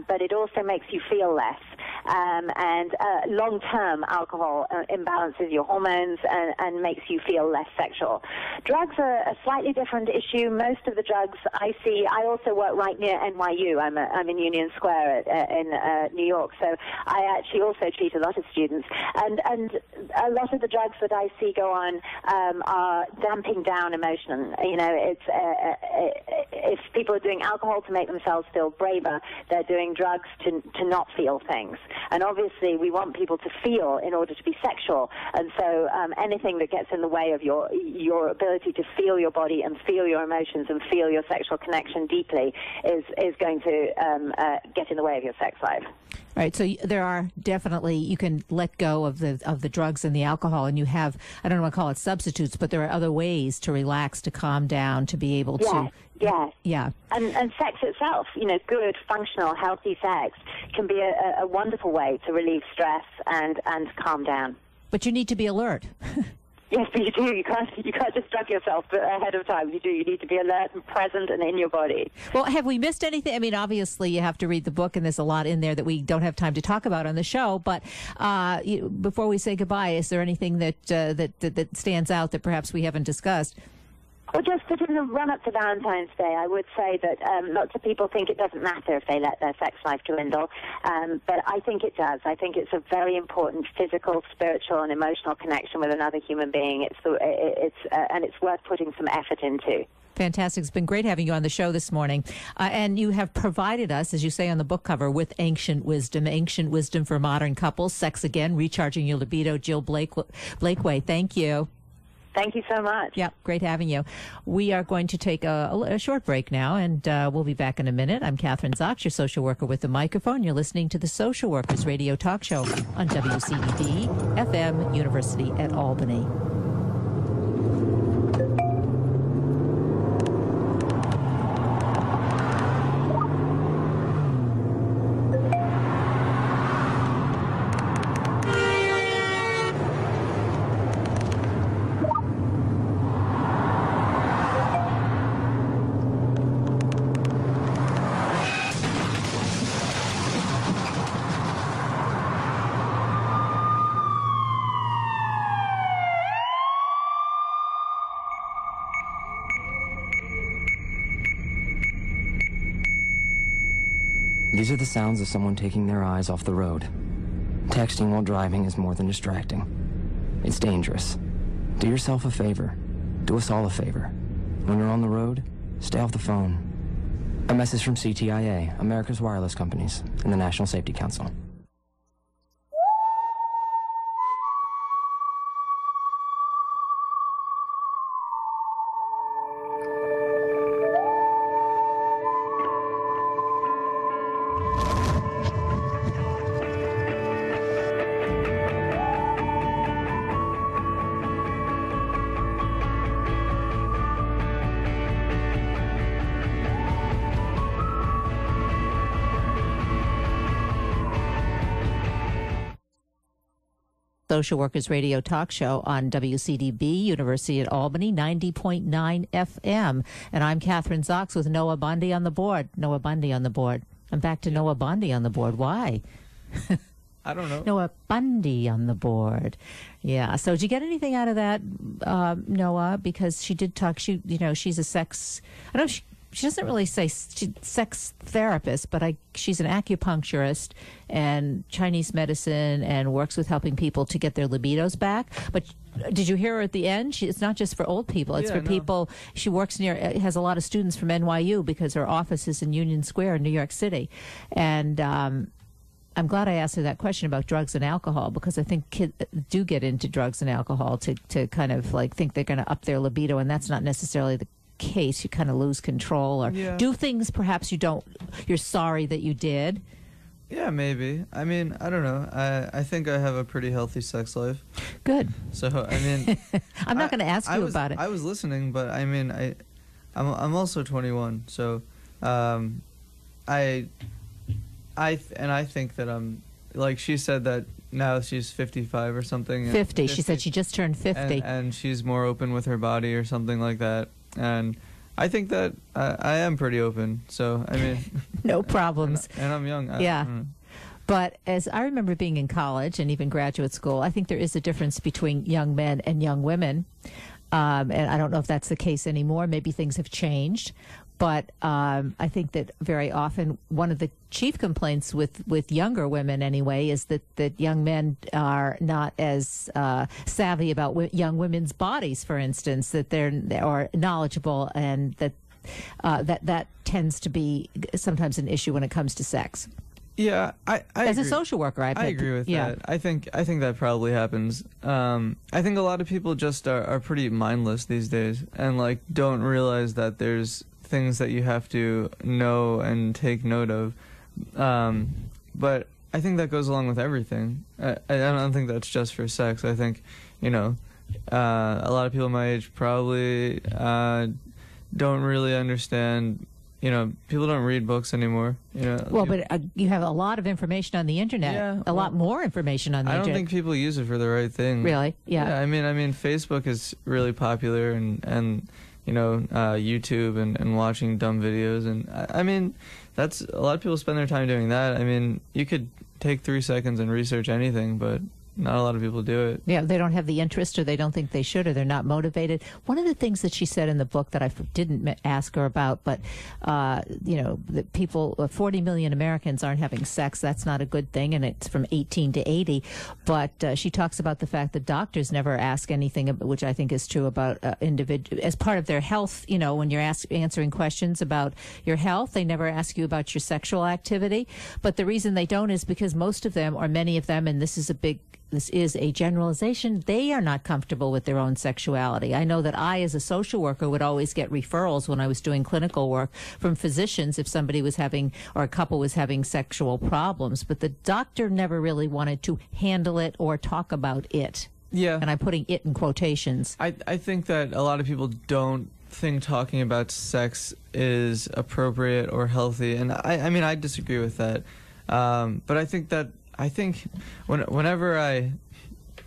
but it also makes you feel less. And long-term alcohol imbalances your hormones and makes you feel less sexual. Drugs are a slightly different issue. Most of the drugs I see, I also work right near NYU. I'm in Union Square in New York, so I actually also treat a lot of students. And a lot of the drugs that I see go on are damping down emotion. You know, if people are doing alcohol to make themselves feel braver, they're doing drugs to not feel things. And obviously we want people to feel in order to be sexual. And so anything that gets in the way of your ability to feel your body and feel your emotions and feel your sexual connection deeply is going to get in the way of your sex life. Right. So there are definitely, you can let go of the drugs and the alcohol, and you have, I don't want to call it substitutes, but there are other ways to relax, to calm down, to be able to. Yes. Yeah. And sex itself, good, functional, healthy sex can be a wonderful way to relieve stress and calm down. But you need to be alert. Yes, but you do. You can't just drug yourself ahead of time. You do. You need to be alert and present and in your body. Well, have we missed anything? I mean, obviously, you have to read the book, and there's a lot in there that we don't have time to talk about on the show. But before we say goodbye, is there anything that stands out that perhaps we haven't discussed? Well, just in the run-up to Valentine's Day, I would say that lots of people think it doesn't matter if they let their sex life dwindle, but I think it does. I think it's a very important physical, spiritual, and emotional connection with another human being. And it's worth putting some effort into. Fantastic. It's been great having you on the show this morning. And you have provided us, as you say on the book cover, with ancient wisdom for modern couples. Sex Again, Recharging Your Libido. Jill Blakeway, thank you. Thank you so much. Yeah, great having you. We are going to take a short break now, and we'll be back in a minute. I'm Catherine Zox, your social worker with the microphone. You're listening to the Social Workers Radio Talk Show on WCED FM, University at Albany. These are the sounds of someone taking their eyes off the road. Texting while driving is more than distracting. It's dangerous. Do yourself a favor. Do us all a favor. When you're on the road, stay off the phone. A message from CTIA, America's wireless companies, and the National Safety Council. Social Workers Radio Talk Show on WCDB, University at Albany, 90.9 FM. And I'm Catherine Zox with Noah Bundy on the board. Noah Bundy on the board. I'm back to Noah Bundy on the board. Why? I don't know. Noah Bundy on the board. Yeah. So did you get anything out of that, Noah? Because she did talk, she's a sex, I don't know, she doesn't really say sex therapist, but she's an acupuncturist and Chinese medicine and works with helping people to get their libidos back. But did you hear her at the end? It's not just for old people. It's for people. She works has a lot of students from NYU because her office is in Union Square in New York City. And I'm glad I asked her that question about drugs and alcohol, because I think kids do get into drugs and alcohol to kind of like think they're going to up their libido, and that's not necessarily the case. You kind of lose control or do things perhaps you're sorry that you did. Yeah, maybe. I mean, I don't know. I think I have a pretty healthy sex life. Good. So, I mean, I'm not going to ask you about it. I was listening, but I mean, I'm also 21, so I think that I'm, like, she said that now she's 55 or something. 50. She said she just turned 50. And she's more open with her body or something like that. And I think that I am pretty open. So, I mean. No problems. And I'm young. Yeah. But as I remember being in college and even graduate school, I think there is a difference between young men and young women. And I don't know if that's the case anymore. Maybe things have changed. But I think that very often one of the chief complaints with younger women anyway is that young men are not as savvy about young women's bodies, for instance, that they're knowledgeable, and that tends to be sometimes an issue when it comes to sex. Yeah, I as agree. a social worker, I agree with that. I think that probably happens. I think a lot of people just are pretty mindless these days and like don't realize that there's things that you have to know and take note of. But I think that goes along with everything. I don't think that's just for sex. I think, you know, a lot of people my age probably don't really understand. You know, people don't read books anymore. You know. Well, but you have a lot of information on the internet. Yeah, a lot more information on the internet. I don't think people use it for the right thing. Really? Yeah. I mean, Facebook is really popular, and you know, YouTube and watching dumb videos, and I mean, that's a lot of people spend their time doing that. I mean, you could take 3 seconds and research anything, but not a lot of people do it. Yeah, they don't have the interest, or they don't think they should, or they're not motivated. One of the things that she said in the book that I didn't ask her about, but, you know, that people, 40 million Americans aren't having sex. That's not a good thing, and it's from 18 to 80. But she talks about the fact that doctors never ask anything, which I think is true about as part of their health. You know, when you're answering questions about your health, they never ask you about your sexual activity. But the reason they don't is because most of them, or many of them, and this is a generalization, they are not comfortable with their own sexuality. I know that I, as a social worker, would always get referrals when I was doing clinical work from physicians if somebody was having, or a couple was having sexual problems, but the doctor never really wanted to handle it or talk about it. Yeah. And I'm putting it in quotations. I think that a lot of people don't think talking about sex is appropriate or healthy, and I mean, I disagree with that. But I think whenever I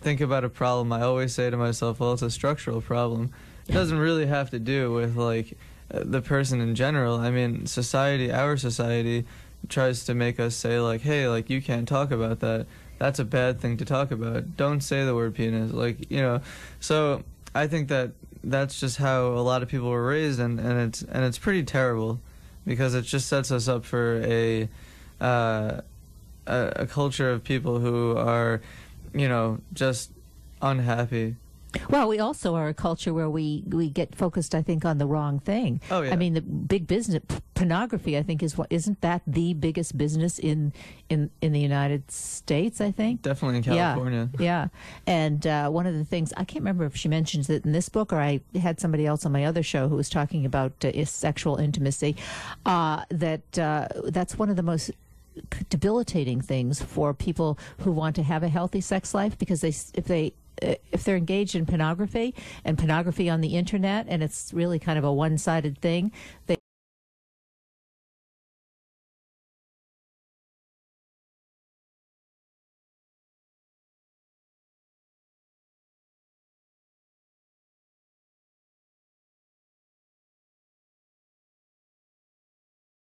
think about a problem, I always say to myself, well, it's a structural problem. It doesn't really have to do with, like, the person in general. I mean, our society tries to make us say, like, hey, like, you can't talk about that. That's a bad thing to talk about. Don't say the word penis. Like, you know. So I think that that's just how a lot of people were raised, and it's pretty terrible, because it just sets us up for a culture of people who are, you know, just unhappy. Well, we also are a culture where we get focused, I think, on the wrong thing. Oh, yeah. I mean, the big business, pornography, I think, isn't that the biggest business in the United States, I think? Definitely in California. Yeah. And one of the things, I can't remember if she mentions it in this book, or I had somebody else on my other show who was talking about sexual intimacy, that's one of the most debilitating things for people who want to have a healthy sex life, because if they're engaged in pornography on the internet, and it's really kind of a one-sided thing, they